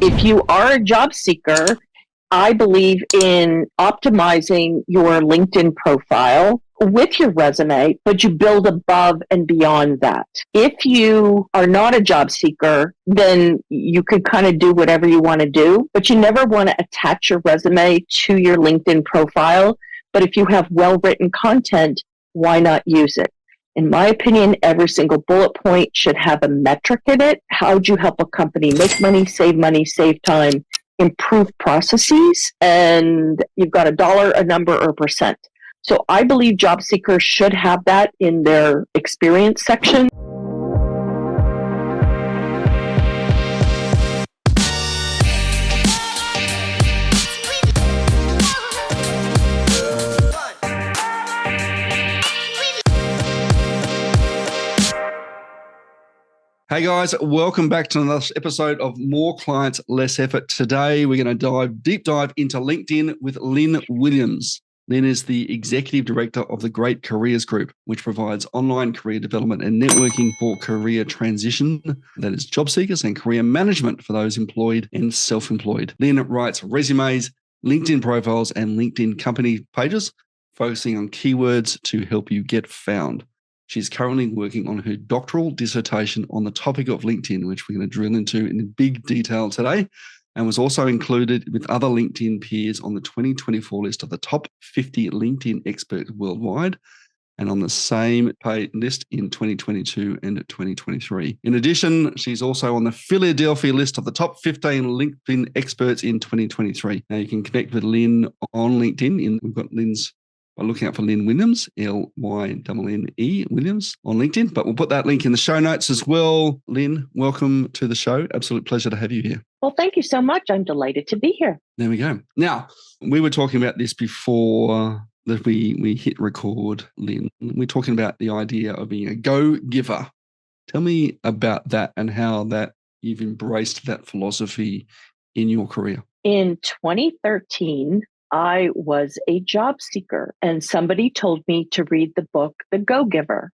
If you are a job seeker, I believe in optimizing your LinkedIn profile with your resume, but you build above and beyond that. If you are not a job seeker, then you could kind of do whatever you want to do, but you never want to attach your resume to your LinkedIn profile. But if you have well-written content, why not use it? In my opinion, every single bullet point should have a metric in it. How do you help a company make money, save time, improve processes? And you've got a dollar, a number, or a percent. So I believe job seekers should have that in their experience section. Hey guys, welcome back to another episode of More Clients, Less Effort. Today, we're going to deep dive into LinkedIn with Lynne Williams. Lynne is the Executive Director of the Great Careers Group, which provides online career development and networking for career transition, that is job seekers, and career management for those employed and self-employed. Lynne writes resumes, LinkedIn profiles, and LinkedIn company pages, focusing on keywords to help you get found. She's currently working on her doctoral dissertation on the topic of LinkedIn, which we're going to drill into in big detail today, and was also included with other LinkedIn peers on the 2024 list of the top 50 LinkedIn experts worldwide, and on the same list in 2022 and 2023. In addition, she's also on the Philadelphia list of the top 15 LinkedIn experts in 2023. Now you can connect with Lynne on LinkedIn. We've got Lynne's by looking out for Lynne Williams, Lynnne Williams on LinkedIn. But we'll put that link in the show notes as well. Lynne, welcome to the show. Absolute pleasure to have you here. Well, thank you so much. I'm delighted to be here. There we go. Now, we were talking about this before that we hit record, Lynne. We're talking about the idea of being a go-giver. Tell me about that and how that you've embraced that philosophy in your career. In 2013, I was a job seeker, and somebody told me to read the book, The Go-Giver.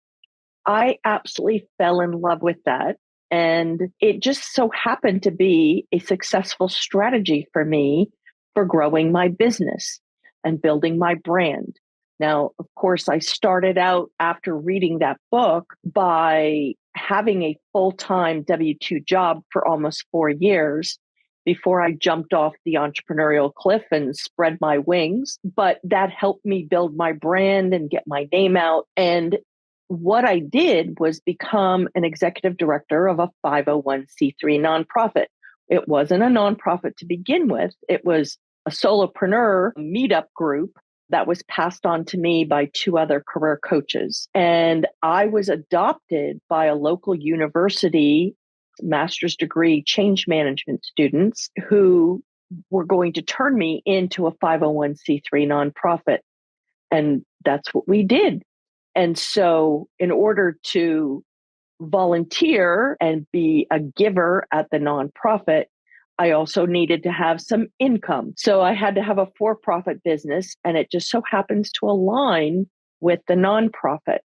I absolutely fell in love with that. And it just so happened to be a successful strategy for me for growing my business and building my brand. Now, of course, I started out after reading that book by having a full-time W-2 job for almost 4 years before I jumped off the entrepreneurial cliff and spread my wings. But that helped me build my brand and get my name out. And what I did was become an executive director of a 501c3 nonprofit. It wasn't a nonprofit to begin with. It was a solopreneur meetup group that was passed on to me by 2 other career coaches. And I was adopted by a local university master's degree change management students who were going to turn me into a 501c3 nonprofit. And that's what we did. And so in order to volunteer and be a giver at the nonprofit, I also needed to have some income. So I had to have a for-profit business, and it just so happens to align with the nonprofit.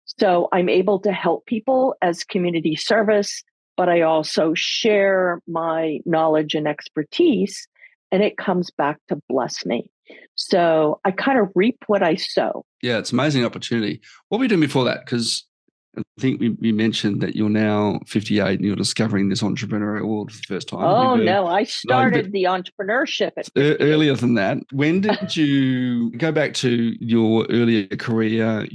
So I'm able to help people as community service, but I also share my knowledge and expertise, and it comes back to bless me. So I kind of reap what I sow. Yeah, it's an amazing opportunity. What were you doing before that? Because I think we mentioned that you're now 58 and you're discovering this entrepreneurial world for the first time. Oh, no, I started the entrepreneurship at 58. Earlier than that. When did you go back to your earlier career?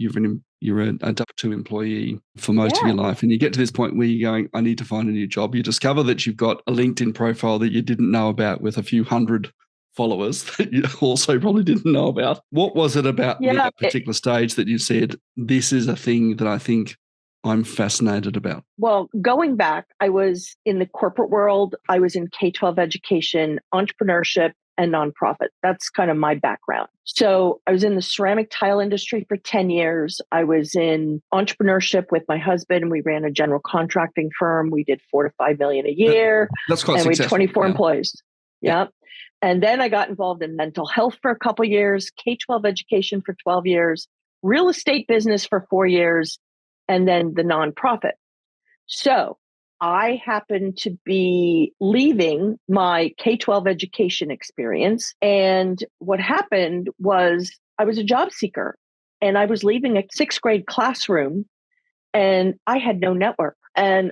You're a W-2 employee for most of your life, and you get to this point where you're going, I need to find a new job. You discover that you've got a LinkedIn profile that you didn't know about with a few hundred followers that you also probably didn't know about. What was it about that particular stage that you said, this is a thing that I think I'm fascinated about? Well, going back, I was in the corporate world. I was in K-12 education, entrepreneurship, and nonprofit. That's kind of my background. So I was in the ceramic tile industry for 10 years. I was in entrepreneurship with my husband. We ran a general contracting firm. We did $4 to $5 million a year. That's quite successful. And we had 24 employees. Yeah. And then I got involved in mental health for a couple of years, K-12 education for 12 years, real estate business for 4 years, and then the nonprofit. So I happened to be leaving my K-12 education experience. And what happened was I was a job seeker and I was leaving a sixth grade classroom and I had no network. And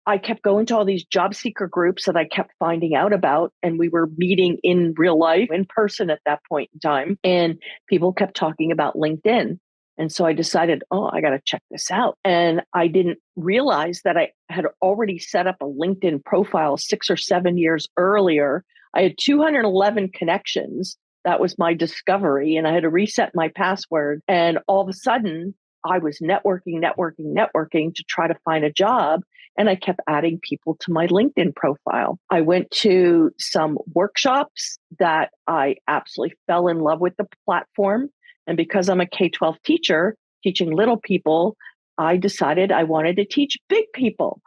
I kept going to all these job seeker groups that I kept finding out about. And we were meeting in real life, in person at that point in time. And people kept talking about LinkedIn. And so I decided, oh, I got to check this out. And I didn't realize that I had already set up a LinkedIn profile 6 or 7 years earlier. I had 211 connections. That was my discovery. And I had to reset my password. And all of a sudden, I was networking to try to find a job. And I kept adding people to my LinkedIn profile. I went to some workshops that I absolutely fell in love with the platform. And because I'm a K-12 teacher, teaching little people, I decided I wanted to teach big people.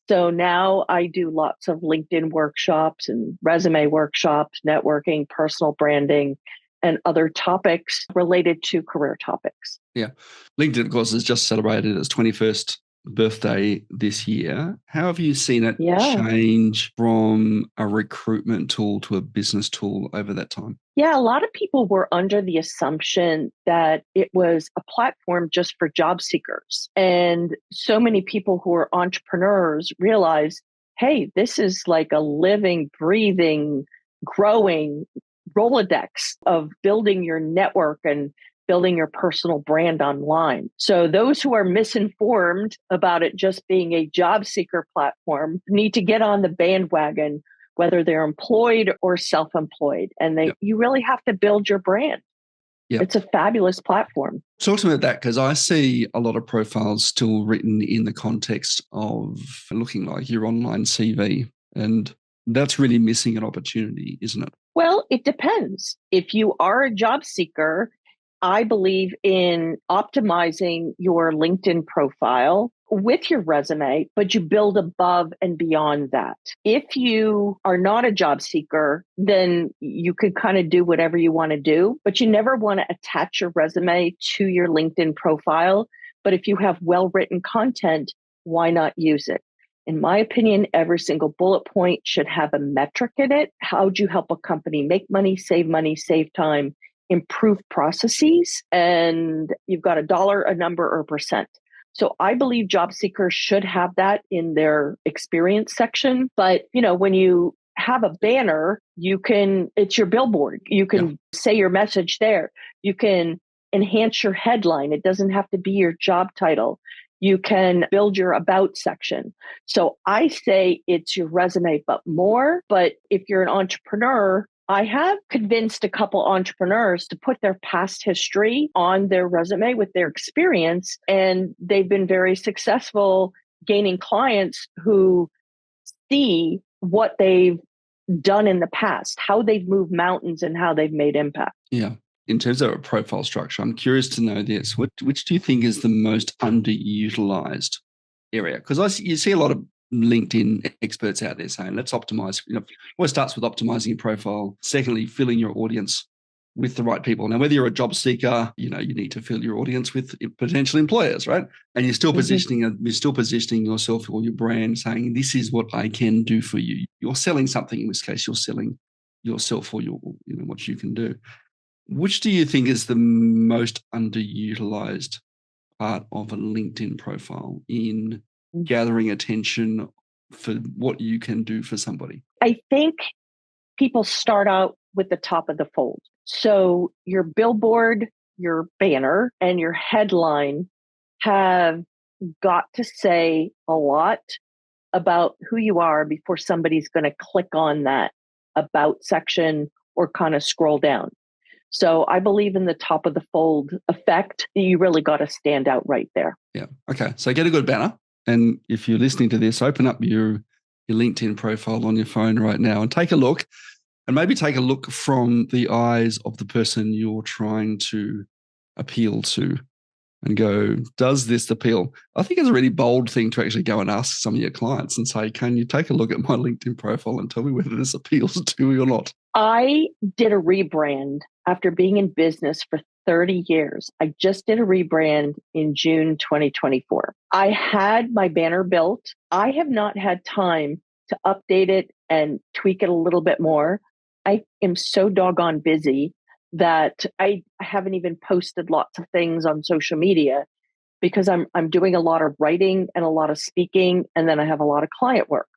So now I do lots of LinkedIn workshops and resume workshops, networking, personal branding, and other topics related to career topics. Yeah. LinkedIn, of course, has just celebrated its 21st birthday this year. How have you seen it change from a recruitment tool to a business tool over that time? Yeah, a lot of people were under the assumption that it was a platform just for job seekers. And so many people who are entrepreneurs realize, hey, this is like a living, breathing, growing Rolodex of building your network and building your personal brand online. So those who are misinformed about it just being a job seeker platform need to get on the bandwagon, whether they're employed or self-employed. And you really have to build your brand. Yep. It's a fabulous platform. Talk to me about that, because I see a lot of profiles still written in the context of looking like your online CV, and that's really missing an opportunity, isn't it? Well, it depends. If you are a job seeker, I believe in optimizing your LinkedIn profile with your resume, but you build above and beyond that. If you are not a job seeker, then you could kind of do whatever you want to do, but you never want to attach your resume to your LinkedIn profile. But if you have well-written content, why not use it? In my opinion, every single bullet point should have a metric in it. How do you help a company make money, save time, improve processes? And you've got a dollar, a number, or a percent. So I believe job seekers should have that in their experience section. But, when you have a banner, it's your billboard. You can say your message there. You can enhance your headline. It doesn't have to be your job title. You can build your about section. So I say it's your resume, but more. But if you're an entrepreneur, I have convinced a couple entrepreneurs to put their past history on their resume with their experience, and they've been very successful gaining clients who see what they've done in the past, how they've moved mountains and how they've made impact. Yeah. In terms of a profile structure, I'm curious to know this. Which do you think is the most underutilized area? Because you see a lot of LinkedIn experts out there saying, let's optimize. It starts with optimizing your profile. Secondly, filling your audience with the right people. Now, whether you're a job seeker, you need to fill your audience with potential employers, right? And you're still positioning yourself or your brand, saying, this is what I can do for you. You're selling something. In this case, you're selling yourself or what you can do. Which do you think is the most underutilized part of a LinkedIn profile in gathering attention for what you can do for somebody? I think people start out with the top of the fold. So your billboard, your banner, and your headline have got to say a lot about who you are before somebody's going to click on that about section or kind of scroll down. So I believe in the top of the fold effect. You really got to stand out right there. Yeah. Okay. So get a good banner. And if you're listening to this, open up your LinkedIn profile on your phone right now and take a look. And maybe take a look from the eyes of the person you're trying to appeal to and go, does this appeal? I think it's a really bold thing to actually go and ask some of your clients and say, can you take a look at my LinkedIn profile and tell me whether this appeals to you or not? I did a rebrand after being in business for 30 years. I just did a rebrand in June 2024. I had my banner built. I have not had time to update it and tweak it a little bit more. I am so doggone busy that I haven't even posted lots of things on social media because I'm doing a lot of writing and a lot of speaking, and then I have a lot of client work.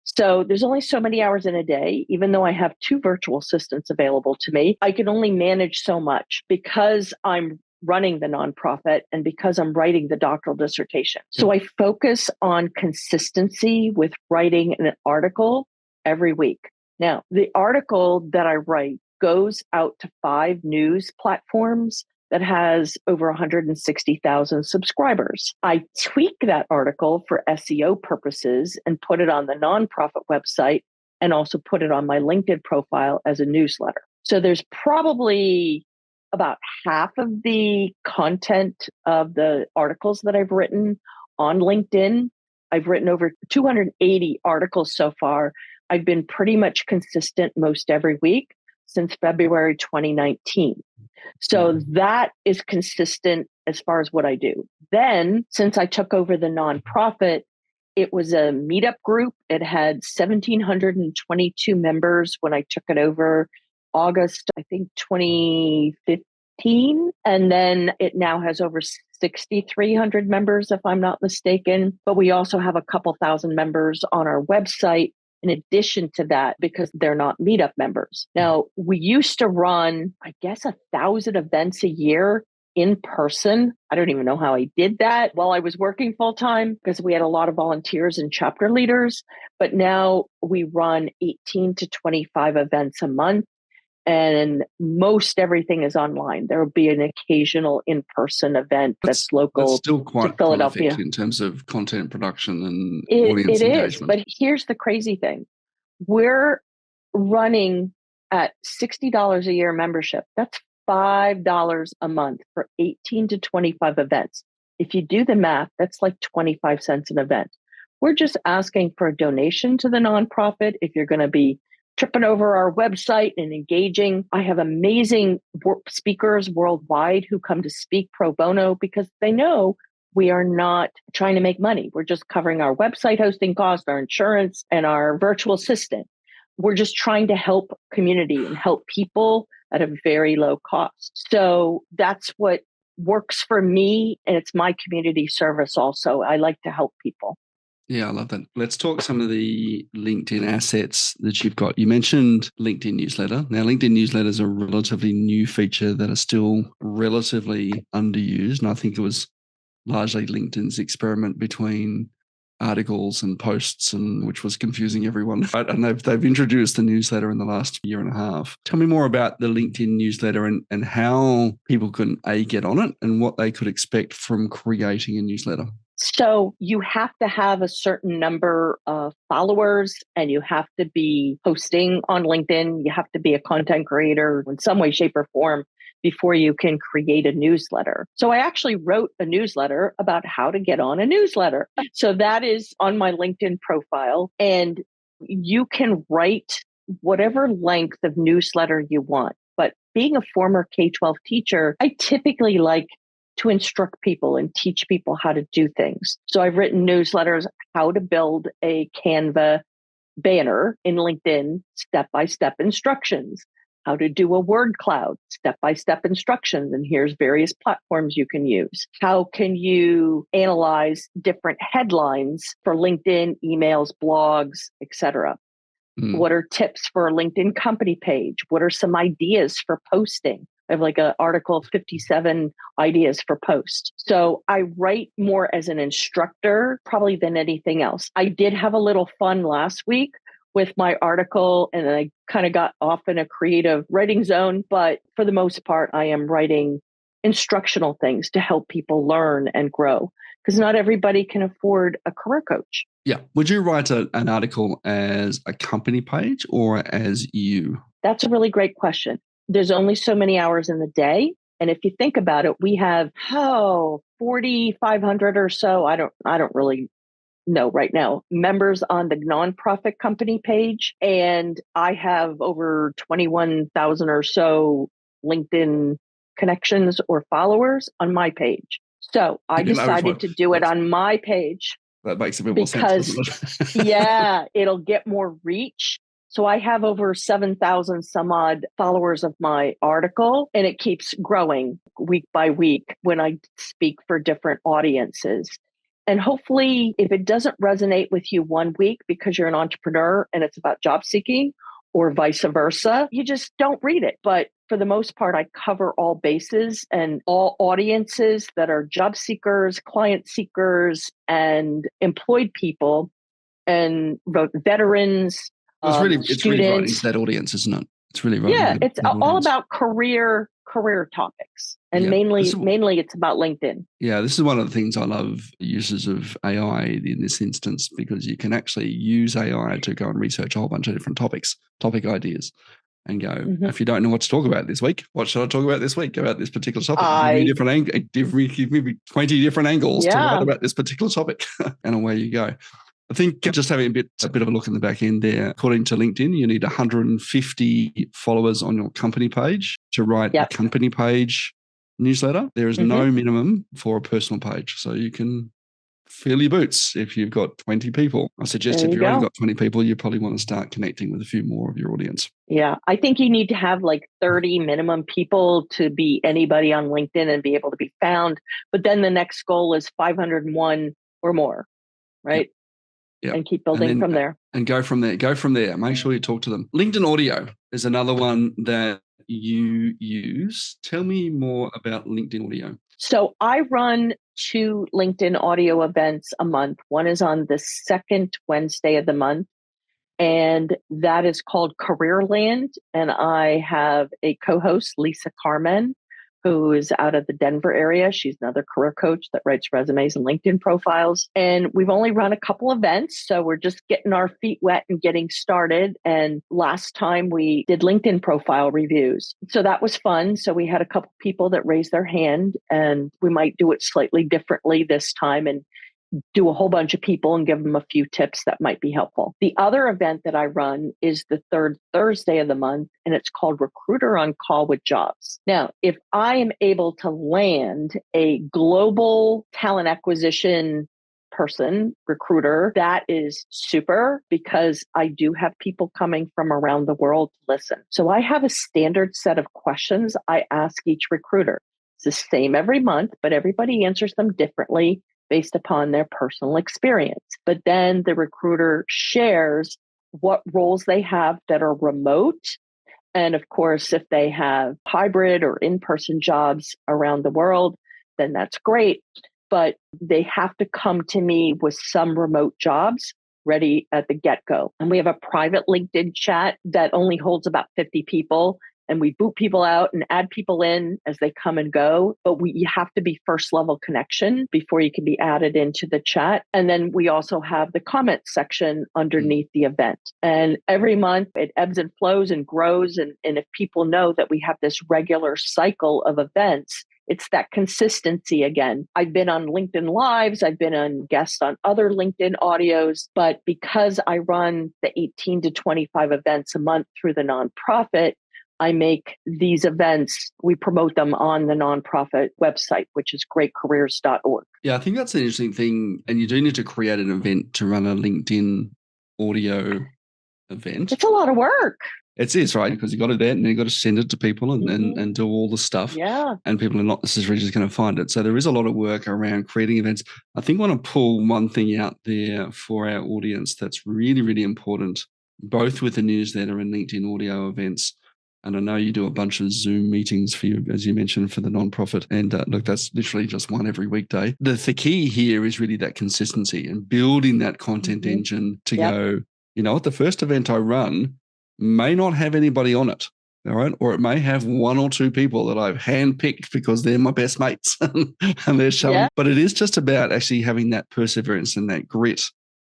So there's only so many hours in a day. Even though I have two virtual assistants available to me, I can only manage so much because I'm running the nonprofit and because I'm writing the doctoral dissertation. So I focus on consistency with writing an article every week. Now, the article that I write goes out to 5 news platforms that has over 160,000 subscribers. I tweak that article for SEO purposes and put it on the nonprofit website and also put it on my LinkedIn profile as a newsletter. So there's probably about half of the content of the articles that I've written on LinkedIn. I've written over 280 articles so far. I've been pretty much consistent most every week since February 2019. So that is consistent as far as what I do. Then, since I took over the nonprofit, it was a meetup group. It had 1,722 members when I took it over August, I think 2015. And then it now has over 6,300 members, if I'm not mistaken. But we also have a couple thousand members on our website in addition to that, because they're not meetup members. Now, we used to run, I guess, 1,000 events a year in person. I don't even know how I did that while I was working full time because we had a lot of volunteers and chapter leaders. But now we run 18 to 25 events a month. And most everything is online. There will be an occasional in-person event that's local. That's still quite to Philadelphia prolific in terms of content production and it audience engagement. Is, but here's the crazy thing. We're running at $60 a year membership. That's $5 a month for 18 to 25 events. If you do the math, that's like 25 cents an event. We're just asking for a donation to the nonprofit if you're going to be tripping over our website and engaging. I have amazing speakers worldwide who come to speak pro bono because they know we are not trying to make money. We're just covering our website hosting costs, our insurance, and our virtual assistant. We're just trying to help community and help people at a very low cost. So that's what works for me. And it's my community service also. I like to help people. Yeah, I love that. Let's talk some of the LinkedIn assets that you've got. You mentioned LinkedIn newsletter. Now, LinkedIn newsletters are a relatively new feature that are still relatively underused. And I think it was largely LinkedIn's experiment between articles and posts, and which was confusing everyone. And they've introduced the newsletter in the last year and a half. Tell me more about the LinkedIn newsletter and how people can get on it and what they could expect from creating a newsletter. So you have to have a certain number of followers and you have to be posting on LinkedIn. You have to be a content creator in some way, shape, or form before you can create a newsletter. So I actually wrote a newsletter about how to get on a newsletter. So that is on my LinkedIn profile, and you can write whatever length of newsletter you want. But being a former K-12 teacher, I typically like to instruct people and teach people how to do things. So I've written newsletters, how to build a Canva banner in LinkedIn, step-by-step instructions, how to do a word cloud, step-by-step instructions, and here's various platforms you can use. How can you analyze different headlines for LinkedIn, emails, blogs, etc.? What are tips for a LinkedIn company page? What are some ideas for posting? I have like an article, 57 ideas for posts. So I write more as an instructor probably than anything else. I did have a little fun last week with my article, and I kind of got off in a creative writing zone. But for the most part, I am writing instructional things to help people learn and grow, because not everybody can afford a career coach. Yeah. Would you write an article as a company page or as you? That's a really great question. There's only so many hours in the day. And if you think about it, we have, 4,500 or so. I don't really know right now, members on the nonprofit company page. And I have over 21,000 or so LinkedIn connections or followers on my page. So I decided to do it on my page. That makes a bit more sense, doesn't it? Yeah, it'll get more reach. So I have over 7,000 some odd followers of my article, and it keeps growing week by week when I speak for different audiences. And hopefully, if it doesn't resonate with you one week because you're an entrepreneur and it's about job seeking, or vice versa, you just don't read it. But for the most part, I cover all bases and all audiences that are job seekers, client seekers, and employed people, and veterans, it's really right into students. that audience, isn't it? It's really right. Yeah, it's all about career topics, and mainly it's about LinkedIn. Yeah, this is one of the things I love uses of AI in this instance, because you can actually use AI to go and research a whole bunch of different topic ideas, and go, if you don't know what to talk about this week, what should I talk about this week about this particular topic? Give me 20 different angles to write about this particular topic, and away you go. I think just having a bit of a look in the back end there, according to LinkedIn, you need 150 followers on your company page to write a company page newsletter. There is no minimum for a personal page. So you can fill your boots if you've got 20 people. I suggest if you've only got 20 people, you probably want to start connecting with a few more of your audience. Yeah, I think you need to have like 30 minimum people to be anybody on LinkedIn and be able to be found. But then the next goal is 501 or more, right? Yep. And keep building from there. And go from there. Make sure you talk to them. LinkedIn Audio is another one that you use. Tell me more about LinkedIn Audio. So I run 2 LinkedIn Audio events a month. One is on the second Wednesday of the month, and that is called Careerland. And I have a co-host, Lisa Carmen, who is out of the Denver area. She's another career coach that writes resumes and LinkedIn profiles. And we've only run a couple events, so we're just getting our feet wet and getting started. And last time we did LinkedIn profile reviews. So that was fun. So we had a couple people that raised their hand, and we might do it slightly differently this time and do a whole bunch of people and give them a few tips that might be helpful. The other event that I run is the third Thursday of the month, and it's called Recruiter on Call with Jobs. Now, if I am able to land a global talent acquisition person, recruiter, that is super, because I do have people coming from around the world to listen. So I have a standard set of questions I ask each recruiter. It's the same every month, but everybody answers them differently based upon their personal experience. But then the recruiter shares what roles they have that are remote. And of course, if they have hybrid or in-person jobs around the world, then that's great. But they have to come to me with some remote jobs ready at the get-go. And we have a private LinkedIn chat that only holds about 50 people. And we boot people out and add people in as they come and go. But you have to be first level connection before you can be added into the chat. And then we also have the comment section underneath the event. And every month it ebbs and flows and grows. And if people know that we have this regular cycle of events, it's that consistency again. I've been on LinkedIn Lives. I've been on guests on other LinkedIn audios. But because I run the 18 to 25 events a month through the nonprofit, I make these events, we promote them on the nonprofit website, which is greatcareers.org. Yeah, I think that's an interesting thing. And you do need to create an event to run a LinkedIn audio event. It's a lot of work. It is, right? Because you got to do it and you got to send it to people and do all the stuff. Yeah. And people are not necessarily just going to find it. So there is a lot of work around creating events. I think I want to pull one thing out there for our audience that's really, really important, both with the newsletter and LinkedIn audio events. And I know you do a bunch of Zoom meetings for you, as you mentioned, for the nonprofit. And look, that's literally just one every weekday. The key here is really that consistency and building that content engine to go, you know what, the first event I run may not have anybody on it. All right. Or it may have 1 or 2 people that I've handpicked because they're my best mates and they're showing. Yeah. But it is just about actually having that perseverance and that grit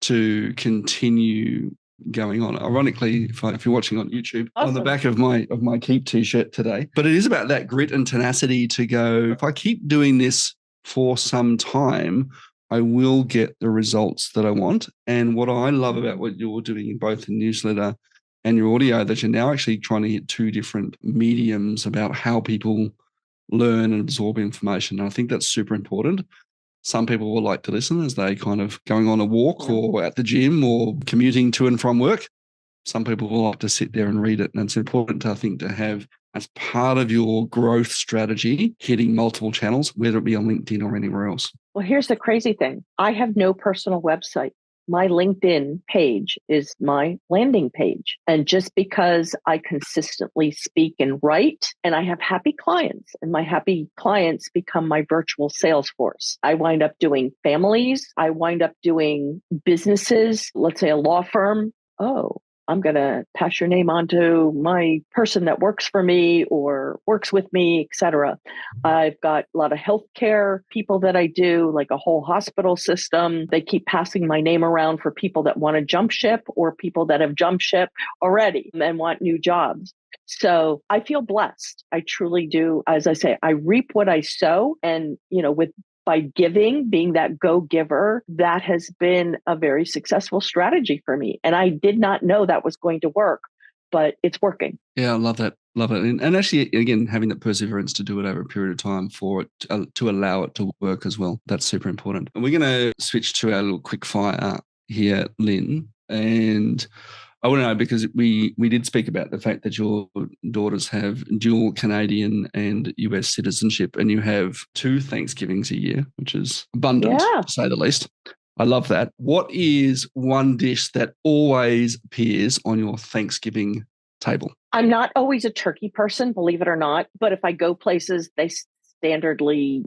to continue going on. Ironically, if you're watching on YouTube, on the back of my Keep t-shirt today, but it is about that grit and tenacity to go, if I keep doing this for some time, I will get the results that I want. And what I love about what you're doing in both the newsletter and your audio, that you're now actually trying to hit 2 different mediums about how people learn and absorb information. And I think that's super important. Some people will like to listen as they kind of going on a walk or at the gym or commuting to and from work. Some people will like to sit there and read it. And it's important, I think, to have as part of your growth strategy, hitting multiple channels, whether it be on LinkedIn or anywhere else. Well, here's the crazy thing. I have no personal website. My LinkedIn page is my landing page. And just because I consistently speak and write, and I have happy clients, and my happy clients become my virtual sales force. I wind up doing families. I wind up doing businesses, let's say a law firm. Oh, I'm going to pass your name on to my person that works for me or works with me, et cetera. I've got a lot of healthcare people that I do, like a whole hospital system. They keep passing my name around for people that want to jump ship or people that have jumped ship already and want new jobs. So I feel blessed. I truly do. As I say, I reap what I sow. And, by giving, being that go-giver, that has been a very successful strategy for me. And I did not know that was going to work, but it's working. Yeah, I love that. Love it. And actually, again, having that perseverance to do it over a period of time for it to allow it to work as well. That's super important. And we're going to switch to our little quick fire here, Lynne. And I want to know, because we did speak about the fact that your daughters have dual Canadian and US citizenship, and you have 2 Thanksgivings a year, which is abundant, to say the least. I love that. What is one dish that always appears on your Thanksgiving table? I'm not always a turkey person, believe it or not, but if I go places, they standardly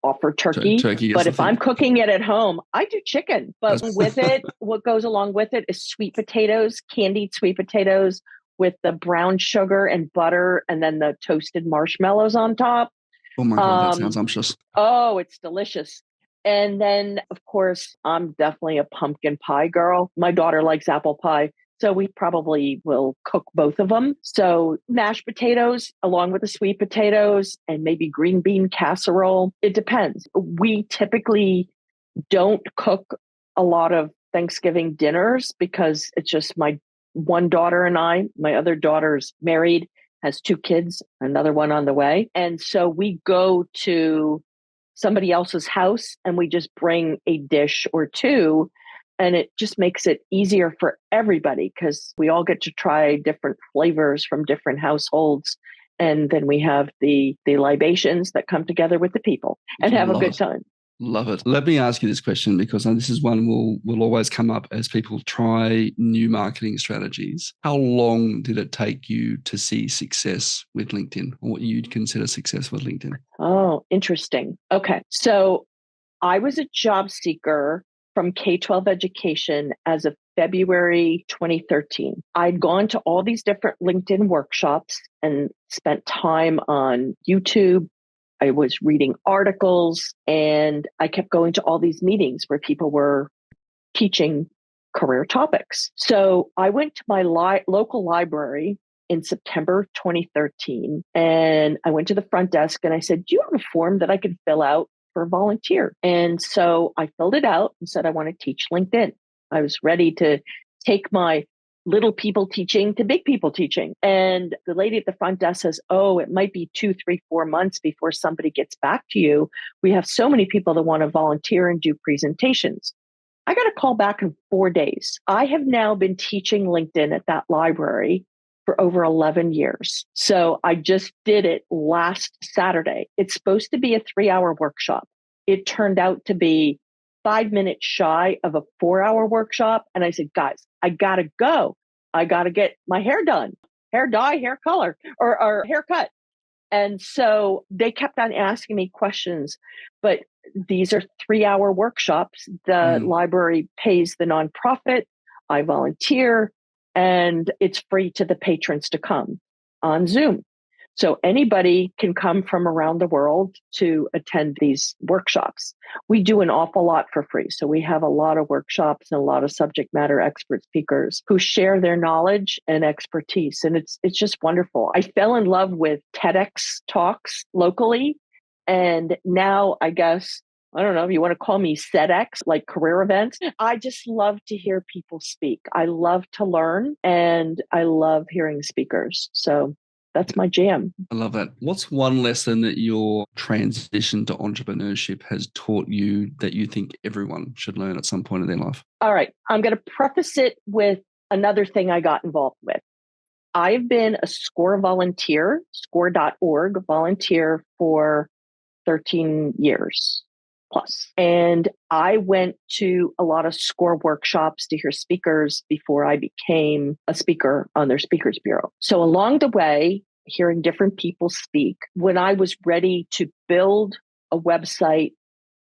offer turkey. But if I'm cooking it at home, I do chicken. But with it, what goes along with it is sweet potatoes, candied sweet potatoes with the brown sugar and butter, and then the toasted marshmallows on top. Oh my God, that sounds umptious. Oh, it's delicious. And then, of course, I'm definitely a pumpkin pie girl. My daughter likes apple pie. So we probably will cook both of them. So mashed potatoes along with the sweet potatoes and maybe green bean casserole. It depends. We typically don't cook a lot of Thanksgiving dinners because it's just my one daughter and I. My other daughter's married, has 2 kids, another one on the way. And so we go to somebody else's house and we just bring a dish or 2. And it just makes it easier for everybody because we all get to try different flavors from different households. And then we have the libations that come together with the people and have a good time. Love it. Let me ask you this question, because this is one will always come up as people try new marketing strategies. How long did it take you to see success with LinkedIn, or what you'd consider success with LinkedIn? Oh, interesting. Okay. So I was a job seeker from K-12 education as of February 2013. I'd gone to all these different LinkedIn workshops and spent time on YouTube. I was reading articles and I kept going to all these meetings where people were teaching career topics. So I went to my local library in September 2013 and I went to the front desk and I said, do you have a form that I could fill out for a volunteer? And so I filled it out and said, I want to teach LinkedIn. I was ready to take my little people teaching to big people teaching. And the lady at the front desk says, oh, it might be 2, 3, 4 months before somebody gets back to you. We have so many people that want to volunteer and do presentations. I got a call back in 4 days. I have now been teaching LinkedIn at that library for over 11 years. So I just did it last Saturday. It's supposed to be a 3-hour workshop. It turned out to be 5 minutes shy of a 4-hour workshop. And I said, guys, I got to go. I got to get my hair done, hair dye, hair color, or haircut. And so they kept on asking me questions, but these are 3-hour workshops. The library pays the nonprofit. I volunteer. And it's free to the patrons to come on Zoom. So anybody can come from around the world to attend these workshops. We do an awful lot for free. So we have a lot of workshops and a lot of subject matter expert speakers who share their knowledge and expertise. And it's just wonderful. I fell in love with TEDx talks locally. And now I guess, I don't know if you want to call me SEDx, like career events. I just love to hear people speak. I love to learn and I love hearing speakers. So That's my jam. I love that. What's one lesson that your transition to entrepreneurship has taught you that you think everyone should learn at some point in their life? All right. I'm going to preface it with another thing I got involved with. I've been a SCORE volunteer, score.org volunteer for 13 years plus. And I went to a lot of SCORE workshops to hear speakers before I became a speaker on their speakers bureau. So along the way, hearing different people speak, when I was ready to build a website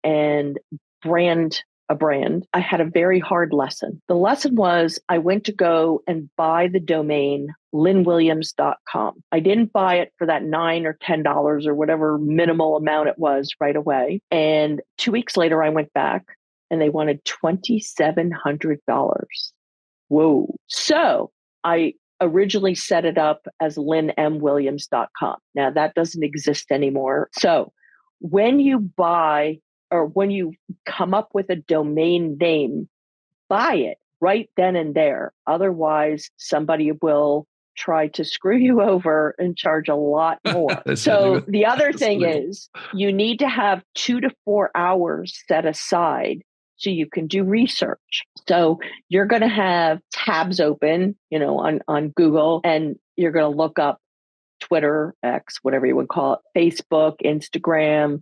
and brand a brand, I had a very hard lesson. The lesson was I went to go and buy the domain lynnewilliams.com. I didn't buy it for that $9 or $10 or whatever minimal amount it was right away. And 2 weeks later, I went back and they wanted $2,700. Whoa. So I originally set it up as lynnewilliams.com. Now that doesn't exist anymore. So when you buy or when you come up with a domain name, buy it right then and there. Otherwise, somebody will try to screw you over and charge a lot more. So the other thing is you need to have 2 to 4 hours set aside so you can do research. So you're going to have tabs open, on Google, and you're going to look up Twitter, X, whatever you would call it, Facebook, Instagram,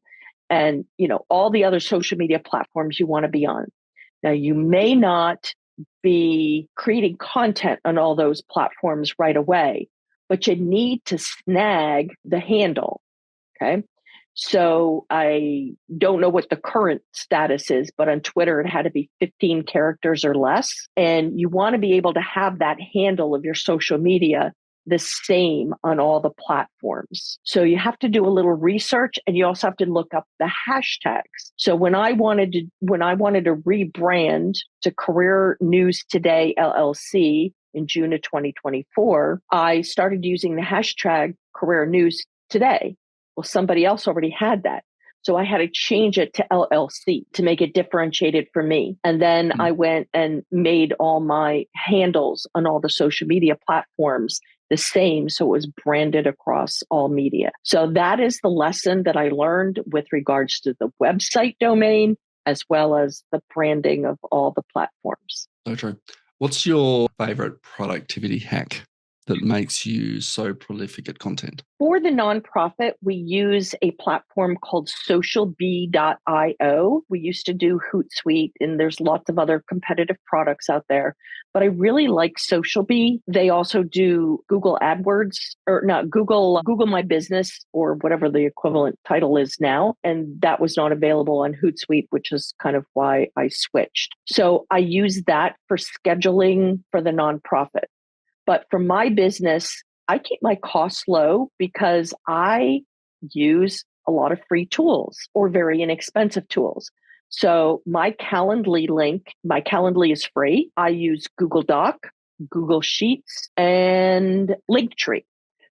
and, all the other social media platforms you want to be on. Now, you may not be creating content on all those platforms right away, but you need to snag the handle. Okay. So I don't know what the current status is, but on Twitter, it had to be 15 characters or less. And you want to be able to have that handle of your social media the same on all the platforms. So you have to do a little research, and you also have to look up the hashtags. So when I wanted to rebrand to Career News Today LLC in June of 2024, I started using the hashtag Career News Today. Well, somebody else already had that. So I had to change it to LLC to make it differentiated for me. And then I went and made all my handles on all the social media platforms the same. So it was branded across all media. So that is the lesson that I learned with regards to the website domain, as well as the branding of all the platforms. So true. What's your favorite productivity hack that makes you so prolific at content? For the nonprofit, we use a platform called socialbee.io. We used to do Hootsuite, and there's lots of other competitive products out there. But I really like SocialBee. They also do Google AdWords, or not Google My Business, or whatever the equivalent title is now. And that was not available on Hootsuite, which is kind of why I switched. So I use that for scheduling for the nonprofit. But for my business, I keep my costs low because I use a lot of free tools or very inexpensive tools. So my Calendly is free. I use Google Doc, Google Sheets, and Linktree.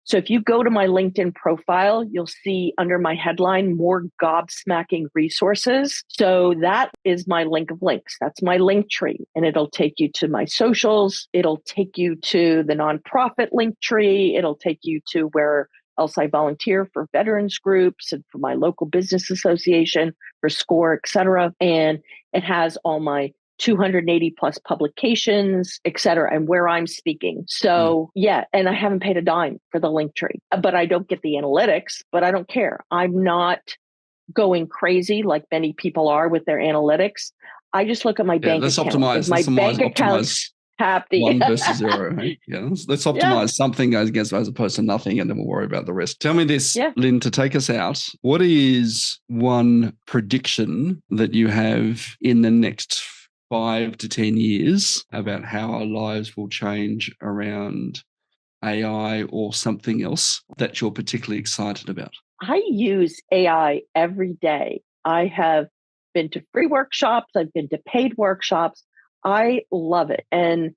So if you go to my LinkedIn profile, you'll see under my headline, more gobsmacking resources. So that is my link of links. That's my Linktree. And it'll take you to my socials. It'll take you to the nonprofit Linktree. It'll take you to where else I volunteer for veterans groups and for my local business association, for SCORE, et cetera. And it has all my 280 plus publications, et cetera, and where I'm speaking. So yeah, and I haven't paid a dime for the Linktree, but I don't get the analytics, but I don't care. I'm not going crazy like many people are with their analytics. I just look at my bank account. Bank account's happy. 1 versus 0. Right? Yeah, let's optimize something as opposed to nothing, and then we'll worry about the rest. Tell me this, Lynne, to take us out. What is one prediction that you have in the next 5 to 10 years about how our lives will change around AI or something else that you're particularly excited about? I use AI every day. I have been to free workshops. I've been to paid workshops. I love it. And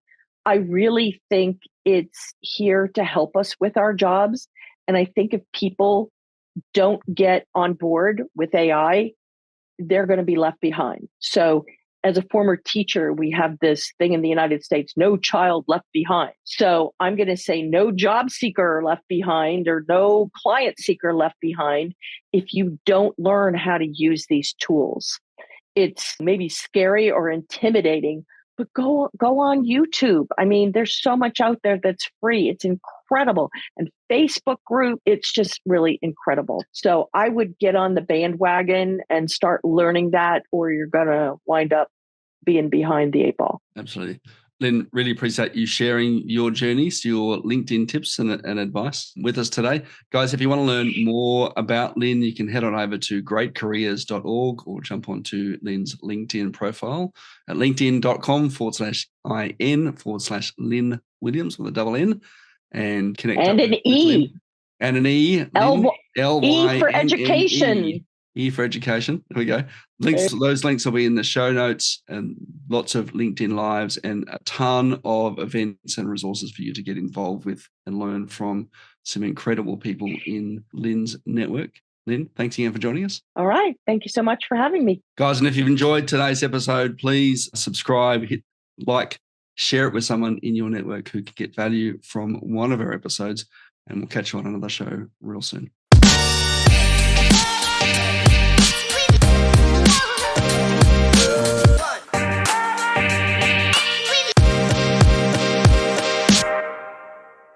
I really think it's here to help us with our jobs. And I think if people don't get on board with AI, they're going to be left behind. So as a former teacher, we have this thing in the United States, no child left behind. So I'm going to say no job seeker left behind or no client seeker left behind if you don't learn how to use these tools. It's maybe scary or intimidating, but go on YouTube. I mean, there's so much out there that's free. It's incredible. And Facebook group, it's just really incredible. So I would get on the bandwagon and start learning that, or you're going to wind up being behind the 8 ball. Absolutely. Lynne, really appreciate you sharing your journeys, your LinkedIn tips and advice with us today. Guys, if you want to learn more about Lynne, you can head on over to greatcareers.org or jump onto Lynne's LinkedIn profile at linkedin.com/in/Lynne Williams with a double N and connect. And an E. And an E. E for education. E for education. There we go. Those links will be in the show notes, and lots of LinkedIn lives and a ton of events and resources for you to get involved with and learn from some incredible people in Lynne's network. Lynne, thanks again for joining us. All right. Thank you so much for having me. Guys, and if you've enjoyed today's episode, please subscribe, hit like, share it with someone in your network who could get value from one of our episodes, and we'll catch you on another show real soon.